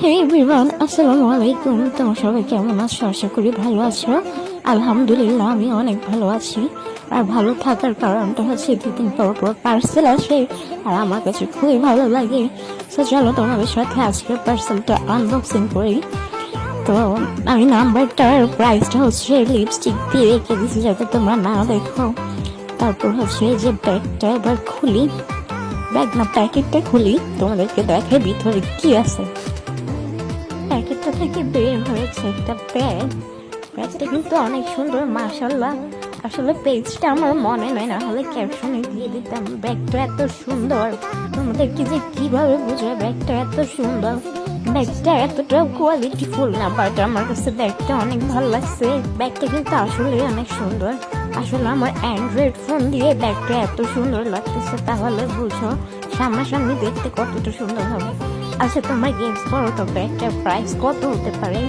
হে everyone, আসসালামু আলাইকুম। তোমরা সবাই কেমন আছো? আশা করি ভালো আছো। আলহামদুলিল্লাহ, আমি অনেক ভালো আছি। আর ভালো থাকার কারণটা হচ্ছে দুদিন পর পর পার্সেল আসে, আর আমার কাছে খুবই ভালো লাগে। তো চলো তোমাদের সাথে আজকে পার্সেলটা আনবক্সিং করি। তো আমি নাম্বারটার প্রাইসটা হচ্ছে লিপস্টিক দিয়ে রেখে দিচ্ছি যাতে তোমরা না দেখো। তারপর হচ্ছে এই যে ব্যাগটা এবার খুলি, ব্যাগ না প্যাকেটটা খুলি, তোমাদেরকে দেখাই ভিতরে কি আছে। প্যাকেটটা থেকে বের হয়েছে একটা ব্যাগ। ব্যাগটা কিন্তু অনেক সুন্দর, মাশাআল্লাহ। আসলে পেজটা আমার মনে নাই, না হলে ক্যাপশনে দিয়ে দিতাম। ব্যাগটা এত সুন্দর, তোমাদেরকে যে কিভাবে বুঝবে ব্যাগটা এত সুন্দর। ব্যাগটা এতটা কোয়ালিটিফুল না, বাট আমার কাছে ব্যাগটা অনেক ভালো লাগছে। ব্যাগটা কিন্তু আসলে অনেক সুন্দর। আসলে আমার অ্যান্ড্রয়েড ফোন দিয়ে ব্যাগটা এত সুন্দর লাগতেছে, তাহলে বুঝো সামনাসামনি দেখতে কতটা সুন্দর হবে। আচ্ছা, তোমরা গেমস করো তো ব্যাগটার প্রাইস কত হতে পারে?